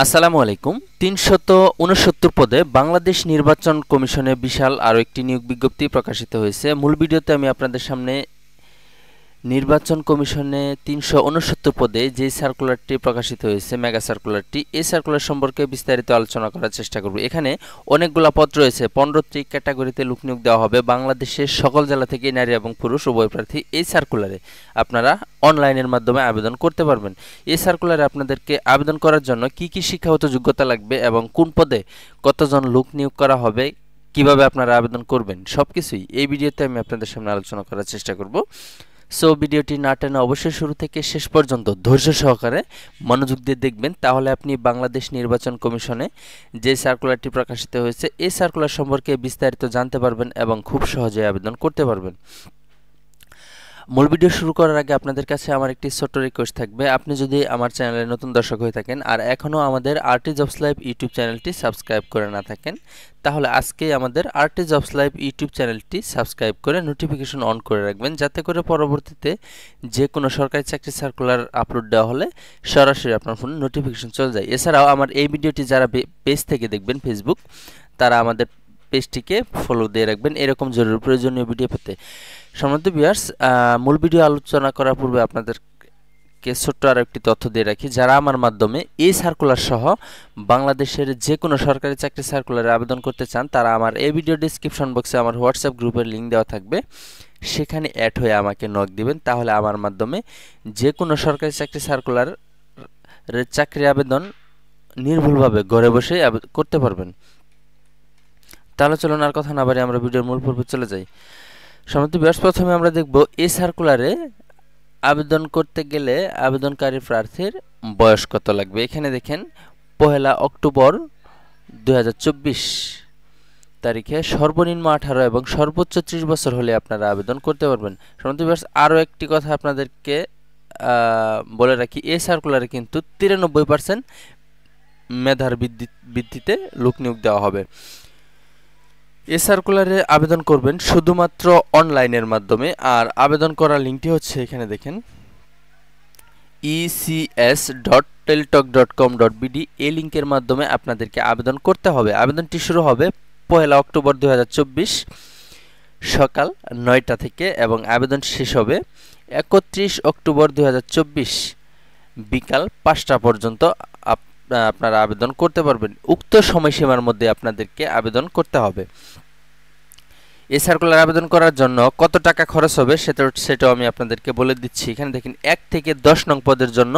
আসসালামু আলাইকুম। ৩৬৯ পদে বাংলাদেশ নির্বাচন কমিশনে বিশাল আরও একটি নিয়োগ বিজ্ঞপ্তি প্রকাশিত হয়েছে। মূল ভিডিওতে আমি আপনাদের সামনে নির্বাচন কমিশনে ৩৬৯ পদে যে সার্কুলারটি প্রকাশিত হয়েছে, মেগা সার্কুলারটি, এই সার্কুলার সম্পর্কে বিস্তারিত আলোচনা করার চেষ্টা করব। এখানে অনেকগুলো পদ রয়েছে। 15টি ক্যাটাগরিতে লোক নিয়োগ দেওয়া হবে। বাংলাদেশের সকল জেলা থেকে নারী এবং পুরুষ উভয় প্রার্থী এই সার্কুলারে আপনারা অনলাইনের মাধ্যমে আবেদন করতে পারবেন। এই সার্কুলারে আপনাদেরকে আবেদন করার জন্য কি কি শিক্ষাগত যোগ্যতা লাগবে এবং কোন পদে কতজন লোক নিয়োগ করা হবে, কিভাবে আপনারা আবেদন করবেন, সবকিছুই এই ভিডিওতে আমি আপনাদের সামনে আলোচনা করার চেষ্টা করব। সো ভিডিওটি না টেনে অবশ্যই শুরু থেকে শেষ পর্যন্ত ধৈর্য সহকারে মনোযোগ দিয়ে দেখবেন, তাহলে আপনি বাংলাদেশ নির্বাচন কমিশনে যে সার্কুলারটি প্রকাশিত হয়েছে এই সার্কুলার সম্পর্কে বিস্তারিত জানতে পারবেন এবং খুব সহজে আবেদন করতে পারবেন। মূল ভিডিও শুরু করার আগে আপনাদের কাছে আমার একটি ছোট্ট রিকোয়েস্ট থাকবে। আপনি যদি আমার চ্যানেলে নতুন দর্শক হয়ে থাকেন আর এখনও আমাদের আরটি জবস লাইভ ইউটিউব চ্যানেলটি সাবস্ক্রাইব করে না থাকেন, তাহলে আজকেই আমাদের আরটি জবস লাইভ ইউটিউব চ্যানেলটি সাবস্ক্রাইব করে নোটিফিকেশন অন করে রাখবেন, যাতে করে পরবর্তীতে যে কোনো সরকারি চাকরি সার্কুলার আপলোড দেওয়া হলে সরাসরি আপনার ফোনে নোটিফিকেশন চলে যায়। এছাড়াও আমার এই ভিডিওটি যারা পেজ থেকে দেখবেন, ফেসবুক, তারা আমাদের পেজটিকে ফলো দিয়ে রাখবেন এরকম জরুরি প্রয়োজনীয় ভিডিও পেতে। সম্মানিত ভিউয়ার্স, মূল ভিডিও আলোচনা করার পূর্বে আপনাদেরকে ছোট্ট আর একটি তথ্য দিয়ে রাখি। যারা আমার মাধ্যমে এই সার্কুলার সহ বাংলাদেশের যে কোনো সরকারি চাকরি সার্কুলারে আবেদন করতে চান, তারা আমার এই ভিডিও ডিসক্রিপশন বক্সে আমার হোয়াটসঅ্যাপ গ্রুপের লিঙ্ক দেওয়া থাকবে, সেখানে অ্যাড হয়ে আমাকে নক দিবেন। তাহলে আমার মাধ্যমে যে কোনো সরকারি চাকরি সার্কুলার চাকরি আবেদন নির্ভুলভাবে ঘরে বসেই করতে পারবেন। তাহলে চলুন আর কথা না বাড়িয়ে আমরা ভিডিওর মূল পর্বে চলে যাই। সম্মানিত ভিউয়ার্স, প্রথমে আমরা দেখব এই সার্কুলারে আবেদন করতে গেলে আবেদনকারী প্রার্থীর বয়স কত লাগবে। এখানে দেখেন 1 অক্টোবর 2024 তারিখে সর্বনিম্ন 18 এবং সর্বোচ্চ 30 বছর হলে আপনারা আবেদন করতে পারবেন। সম্মানিত ভিউয়ার্স, আরও একটি কথা আপনাদেরকে বলে রাখি, এই সার্কুলারে কিন্তু 93% মেধার ভিত্তিতে লোক নিয়োগ দেওয়া হবে। এই সার্কুলারে আবেদন করবেন শুধুমাত্র অনলাইনের মাধ্যমে, আর আবেদন করার লিঙ্কটি হচ্ছে এখানে দেখেন ecs.teltok.com.bd। এই লিঙ্কের মাধ্যমে আপনাদেরকে আবেদন করতে হবে। আবেদনটি শুরু হবে 1 অক্টোবর 2024 সকাল 9টা থেকে এবং আবেদন শেষ হবে 31 অক্টোবর 2024 বিকাল 5টা পর্যন্ত আপনারা আবেদন করতে পারবেন। উক্ত সময়সীমার মধ্যে আপনাদেরকে আবেদন করতে হবে। এই সার্কুলার আবেদন করার জন্য কত টাকা খরচ হবে সেটাও আমি আপনাদেরকে বলে দিচ্ছি। এখানে দেখেন 1 থেকে 10 নং পদের জন্য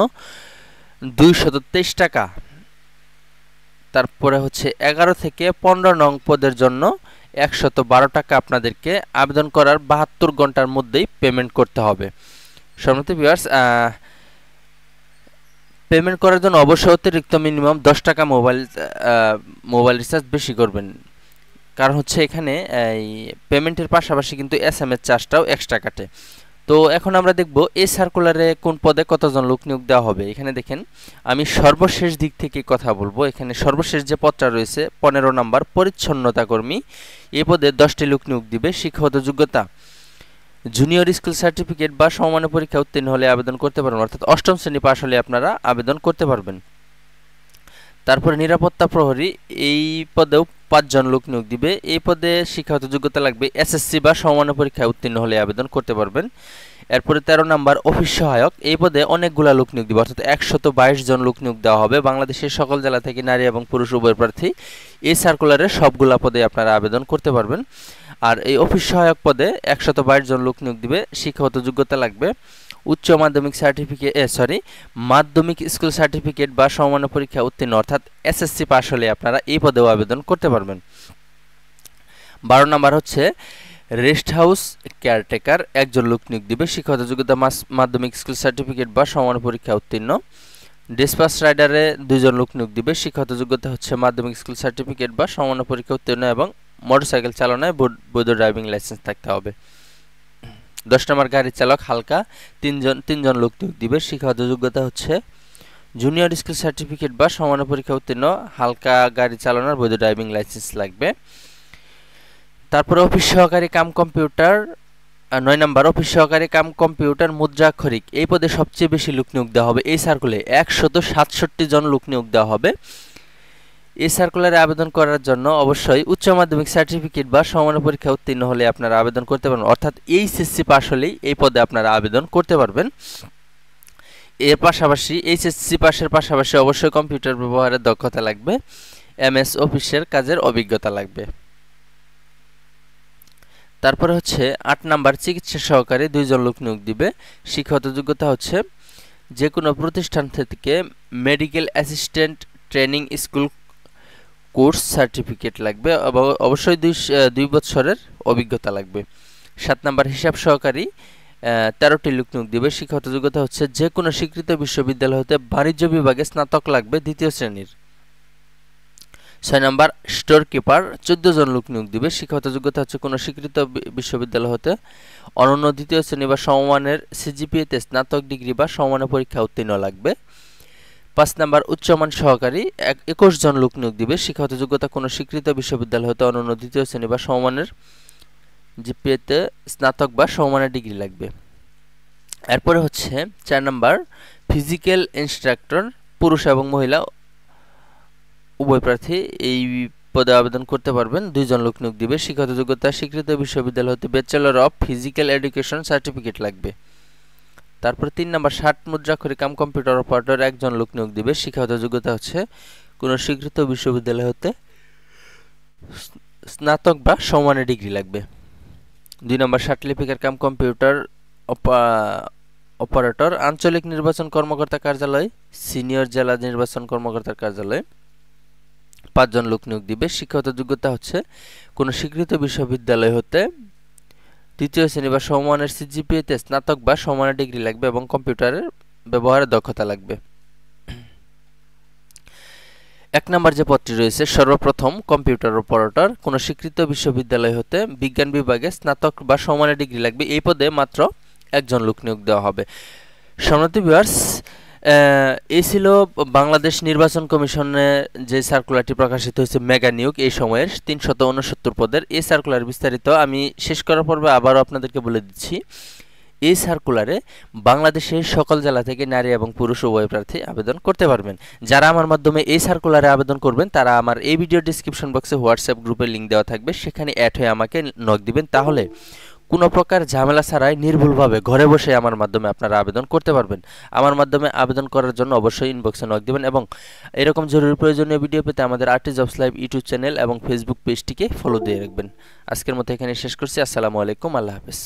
223 টাকা, তারপরে হচ্ছে 11 থেকে 15 নং পদের জন্য 112 টাকা আপনাদেরকে আবেদন করার 72 ঘন্টার মধ্যেই পেমেন্ট করতে হবে। সম্মানিত ভিউয়ার্স, পেমেন্ট করার জন্য অবশ্যই অতিরিক্ত মিনিমাম 10 টাকা মোবাইল রিচার্জ বেশি করবেন, কারণ হচ্ছে এখানে এই পেমেন্টের পাশাপাশি কিন্তু SMS চার্জটাও এক্সট্রা কাটে। তো এখন আমরা দেখব এই সার্কুলারে কোন পদে কতজন লোক নিয়োগ দেওয়া হবে। এখানে দেখেন আমি সর্বশেষ দিক থেকে কথা বলবো। এখানে সর্বশেষ যে পদটা রয়েছে 15 নম্বর পরিচ্ছন্নতা কর্মী, এই পদে 10টি লোক নিয়োগ দিবে। শিক্ষাগত যোগ্যতা জুনিয়র স্কুল সার্টিফিকেট বা সমমানের পরীক্ষা উত্তীর্ণ হলে আবেদন করতে পারবেন, অর্থাৎ 8ম শ্রেণী পাশ হলে আপনারা আবেদন করতে পারবেন। তারপরে নিরাপত্তা প্রহরী, এই পদেও 5 জন লোক নিয়োগ দিবে। এই পদে শিক্ষাগত যোগ্যতা লাগবে SSC বা সমমানের পরীক্ষায় উত্তীর্ণ হলে আবেদন করতে পারবেন। এরপরে 13 নম্বর অফিস সহায়ক, এই পদে অনেকগুলা লোক নিয়োগ দিবে, অর্থাৎ 122 জন লোক নিয়োগ দেওয়া হবে। বাংলাদেশের সকল জেলা থেকে নারী এবং পুরুষ উভয় প্রার্থী এই সার্কুলারে সবগুলা পদে আপনারা আবেদন করতে পারবেন। আর এই অফিস সহায়ক পদে 122 জন লোক নিয়োগ দিবে। শিক্ষাগত যোগ্যতা লাগবে উচ্চ মাধ্যমিক মাধ্যমিক স্কুল সার্টিফিকেট বা সমমানের পরীক্ষা উত্তীর্ণ, অর্থাৎ SSC পাস হলে আপনারা এই পদেও আবেদন করতে পারবেন। 12 নম্বর হচ্ছে রেস্ট হাউস কেয়ারটেকার, 1 জন লোক নিয়োগ দিবে। শিক্ষাগত যোগ্যতা মাধ্যমিক স্কুল সার্টিফিকেট বা সমমানের পরীক্ষা উত্তীর্ণ। ডিসপাস রাইডারে 2 জন লোক নিয়োগ দিবে। শিক্ষাগত যোগ্যতা হচ্ছে মাধ্যমিক স্কুল সার্টিফিকেট বা সমমানের পরীক্ষা উত্তীর্ণ এবং মোটরসাইকেল চালনায় বৈধ ড্রাইভিং লাইসেন্স থাকতে হবে। 10 নম্বর গাড়ি চালক হালকা, 3 জন লোক নিয়োগ দিবে। শিক্ষাগত যোগ্যতা হচ্ছে জুনিয়র স্কুল সার্টিফিকেট বা সমমানের পরীক্ষা উত্তীর্ণ, হালকা গাড়ি চালানোর বৈধ ড্রাইভিং লাইসেন্স লাগবে। তারপরে অফিস সহকারী কাম কম্পিউটার 9 নাম্বার অফিস সহকারী কাম কম্পিউটার মুদ্রাক্ষরিক এই পদে সবচেয়ে বেশি লোক নিয়োগ দেওয়া হবে। এই সার্কুলে 167 জন লোক নিয়োগ দেওয়া হবে। এই সার্কুলারে আবেদন করার জন্য অবশ্যই উচ্চ মাধ্যমিক সার্টিফিকেট বা সমমানের পরীক্ষা উত্তীর্ণ হলে আপনারা আবেদন করতে পারবেন, অর্থাৎ এইচএসসি পাস হলেই এই পদে আপনারা আবেদন করতে পারবেন। এর পাশাপাশি এইচএসসি পাসের পাশাপাশি অবশ্যই কম্পিউটার ব্যবহারের দক্ষতা লাগবে, এমএস অফিসের কাজের অভিজ্ঞতা লাগবে। তারপরে হচ্ছে 8 নাম্বার চিকিৎসা সহকারী 2 জন লোক নিয়োগ দিবে। শিক্ষাগত যোগ্যতা হচ্ছে যে কোনো প্রতিষ্ঠান থেকে medical assistant training school course certificate লাগবে, অবশ্যই 2 বছরের অভিজ্ঞতা লাগবে। 7 নাম্বার হিসাব সহকারী 13টি লোক নিয়োগ দিবে। শিক্ষাগত যোগ্যতা হচ্ছে যে কোনো স্বীকৃত বিশ্ববিদ্যালয় হতে বাণিজ্য বিভাগে স্নাতক লাগবে 2য় শ্রেণীর। 6 নাম্বার স্টোর কিপার 14 জন লোক নিয়োগ দিবে। শিক্ষাগত যোগ্যতা হচ্ছে কোনো স্বীকৃত বিশ্ববিদ্যালয় হতে অনন্য 2য় শ্রেণী বা সমমানের সিজিপিএতে স্নাতক ডিগ্রি বা সমমানের পরীক্ষা উত্তীর্ণ লাগবে। 5 নাম্বার উচ্চমান সহকারী 21 জন লোক নিয়োগ দিবে। শিক্ষাগত যোগ্যতা কোনো স্বীকৃত বিশ্ববিদ্যালয় হতে অনন্য 2য় শ্রেণী বা সমমানের জিপিএতে স্নাতক বা সমমানের ডিগ্রি লাগবে। এরপরে হচ্ছে 4 নাম্বার ফিজিক্যাল ইনস্ট্রাক্টর পুরুষ এবং মহিলা উভয় প্রার্থী এই পদে আবেদন করতে পারবেন। 2 জন লোক নিয়োগ দিবে। শিক্ষাগত যোগ্যতা স্বীকৃত বিশ্ববিদ্যালয় হতে bachelor of physical education certificate লাগবে। তারপর 3 নাম্বার 60 মুদ্রাক্ষরিক কাম কম্পিউটার অপারেটর 1 জন লোক নিয়োগ দিবে। শিক্ষাগত যোগ্যতা হচ্ছে কোনো স্বীকৃত বিশ্ববিদ্যালয় হতে স্নাতক বা সমমানের ডিগ্রি লাগবে। 2 নাম্বার 60 লিপিকার কাম কম্পিউটার অপারেটর আঞ্চলিক নির্বাচন কর্মকর্তা কার্যালয় সিনিয়র জেলা নির্বাচন কর্মকর্তার কার্যালয় 5 জন লোক নিয়োগ দিবে। শিক্ষাগত যোগ্যতা হচ্ছে কোনো স্বীকৃত বিশ্ববিদ্যালয় হতে 2য় শ্রেণী বা সমমানের সিজিপিএতে স্নাতক বা সমমানের ডিগ্রি লাগবে এবং কম্পিউটারের ব্যবহারের দক্ষতা লাগবে। 1 নাম্বার যে পদটি রয়েছে সর্বপ্রথম কম্পিউটার অপারেটর কোনো স্বীকৃত বিশ্ববিদ্যালয় হতে বিজ্ঞান বিভাগে স্নাতক বা সমমানের ডিগ্রি লাগবে। এই পদে মাত্র 1 জন লোক নিয়োগ দেওয়া হবে। সম্মানিত ভিউয়ার্স, এই ছিল বাংলাদেশ নির্বাচন কমিশনে যে সার্কুলারটি প্রকাশিত হয়েছে মেগা নিয়োগ এই সময়ের 369 পদের। এই সার্কুলার বিস্তারিত আমি শেষ করার পর্বে আবারও আপনাদেরকে বলে দিচ্ছি। এই সার্কুলারে বাংলাদেশের সকল জেলা থেকে নারী এবং পুরুষ উভয় প্রার্থী আবেদন করতে পারবেন। যারা আমার মাধ্যমে এই সার্কুলারে আবেদন করবেন তারা আমার এই ভিডিও ডিসক্রিপশন বক্সে হোয়াটসঅ্যাপ গ্রুপের লিঙ্ক দেওয়া থাকবে, সেখানে অ্যাড হয়ে আমাকে নক দিবেন। তাহলে কোনো প্রকার ঝামেলা ছাড়াই নির্ভুলভাবে ঘরে বসে আমার মাধ্যমে আপনারা আবেদন করতে পারবেন। আমার মাধ্যমে আবেদন করার জন্য অবশ্যই ইনবক্সে নক দিবেন এবং এরকম জরুরি প্রয়োজনীয় ভিডিও পেতে আমাদের RT jobs live YouTube channel এবং ফেসবুক পেজটিকে ফলো দিয়ে রাখবেন। আজকের মতো এখানে শেষ করছি। আসসালামু আলাইকুম, আল্লাহ হাফেজ।